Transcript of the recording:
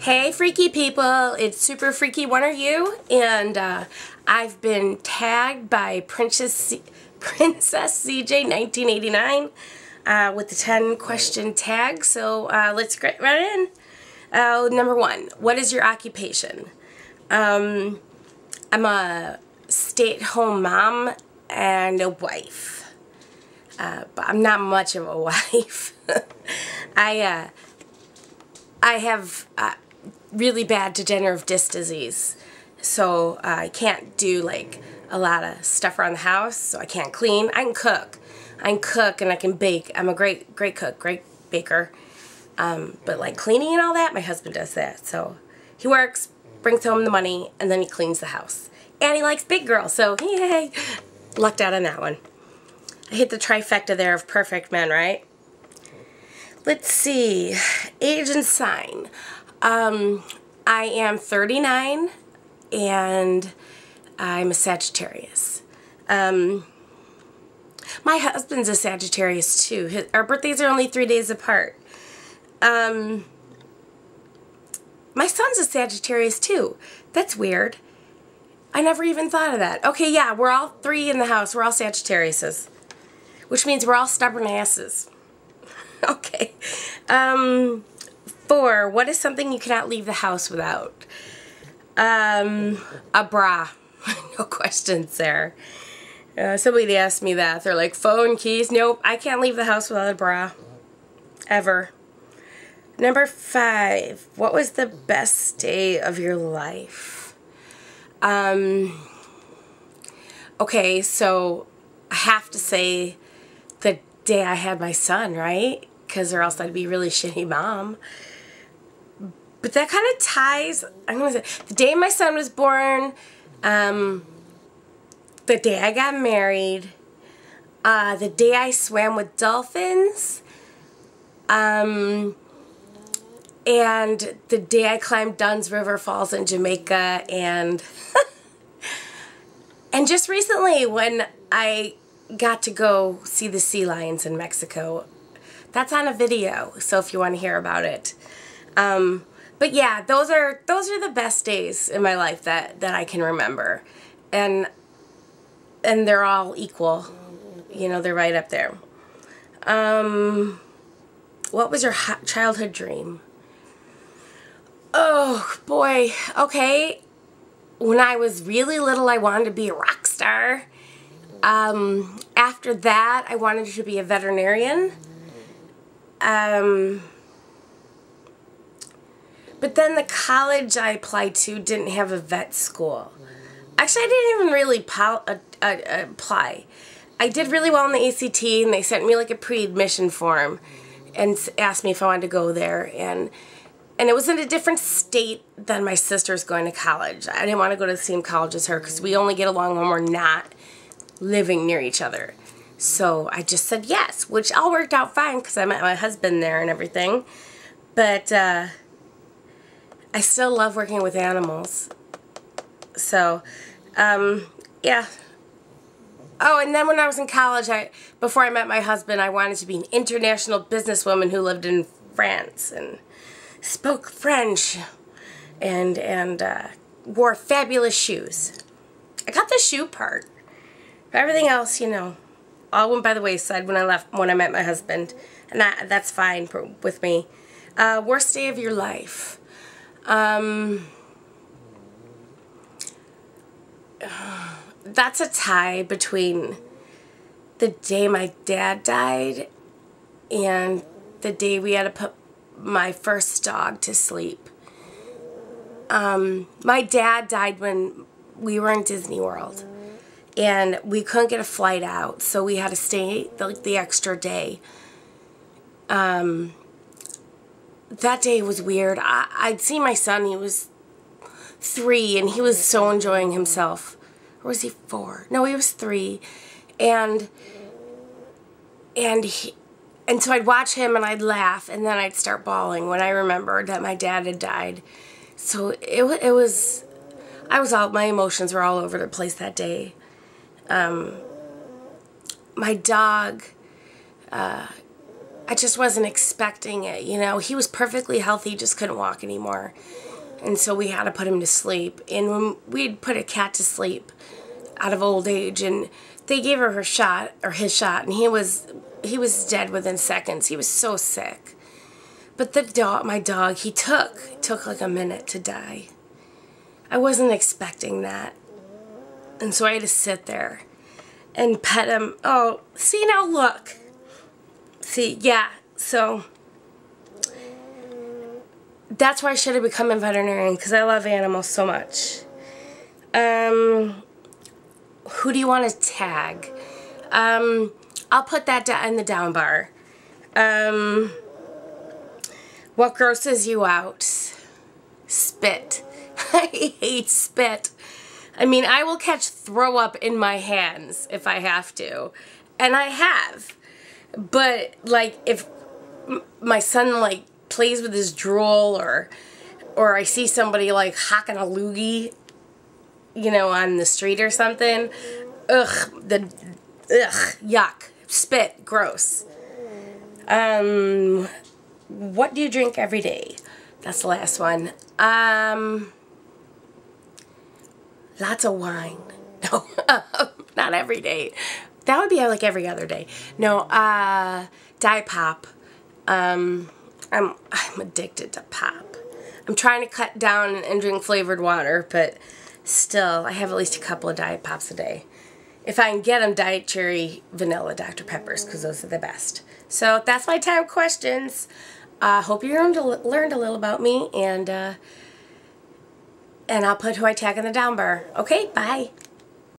Hey freaky people, it's Super Freaky One Are You, and I've been tagged by Princess CJ 1989 with the 10 question tag, so let's get right in. Number 1, what is your occupation? I'm a stay-at-home mom and a wife, but I'm not much of a wife. I have really bad degenerative disc disease, so I can't do like a lot of stuff around the house, so I can't clean. I can cook and I can bake. I'm a great cook, great baker, but like cleaning and all that, my husband does that. So he works, brings home the money, and then he cleans the house, and he likes big girls, so yay, lucked out on that one. I hit the trifecta there of perfect men, right? Let's see, age and sign. I am 39 and I'm a Sagittarius. My husband's a Sagittarius too. Our birthdays are only 3 days apart. My son's a Sagittarius too. That's weird. I never even thought of that. Okay, yeah, we're all 3 in the house. We're all Sagittariuses, which means we're all stubborn asses. Okay. 4, what is something you cannot leave the house without? A bra. No questions there. Somebody asked me that. They're like, phone, keys. Nope, I can't leave the house without a bra. Ever. Number 5, what was the best day of your life? Okay, so I have to say the day I had my son, right? Because or else I'd be a really shitty mom. But that kind of ties, I'm going to say, the day my son was born, the day I got married, the day I swam with dolphins, and the day I climbed Dunn's River Falls in Jamaica, and and just recently when I got to go see the sea lions in Mexico. That's on a video, so if you want to hear about it. But yeah, those are the best days in my life that I can remember, and they're all equal. You know, they're right up there. What was your childhood dream? Oh boy. Okay, when I was really little, I wanted to be a rock star. After that, I wanted to be a veterinarian. But then the college I applied to didn't have a vet school. Actually, I didn't even really apply. I did really well in the ACT, and they sent me like a pre-admission form and asked me if I wanted to go there. And it was in a different state than my sister's going to college. I didn't want to go to the same college as her because we only get along when we're not living near each other. So I just said yes, which all worked out fine because I met my husband there and everything. But I still love working with animals. So, yeah. Oh, and then when I was in college, before I met my husband, I wanted to be an international businesswoman who lived in France and spoke French and wore fabulous shoes. I got the shoe part. But everything else, you know, all went by the wayside when I met my husband, and that's fine with me. Worst day of your life. That's a tie between the day my dad died and the day we had to put my first dog to sleep. My dad died when we were in Disney World, and we couldn't get a flight out, so we had to stay the extra day. That day was weird. I'd seen my son, he was 3, and he was so enjoying himself. Or was he 4? No, he was 3. And so I'd watch him and I'd laugh, and then I'd start bawling when I remembered that my dad had died. So my emotions were all over the place that day. My dog, I I just wasn't expecting it, you know. He was perfectly healthy, just couldn't walk anymore. And so we had to put him to sleep. And when we'd put a cat to sleep out of old age, and they gave her shot, or his shot, and he was dead within seconds. He was so sick. But the dog, my dog, it took like a minute to die. I wasn't expecting that. And so I had to sit there and pet him. Oh, see now, look. See, yeah, so that's why I should have become a veterinarian, because I love animals so much. Who do you want to tag? I'll put that in the down bar. What grosses you out? Spit. I hate spit. I mean, I will catch throw up in my hands if I have to. And I have. But, like, if my son, like, plays with his drool, or I see somebody, like, hocking a loogie, you know, on the street or something, yuck, spit, gross. What do you drink every day? That's the last one. Lots of wine. No, not every day. That would be like every other day. No, Diet Pop. I'm addicted to pop. I'm trying to cut down and drink flavored water, but still, I have at least a couple of Diet Pops a day. If I can get them, Diet Cherry Vanilla Dr. Peppers, because those are the best. So that's my time questions. Hope you learned a little about me, and I'll put who I tag in the down bar. Okay, bye.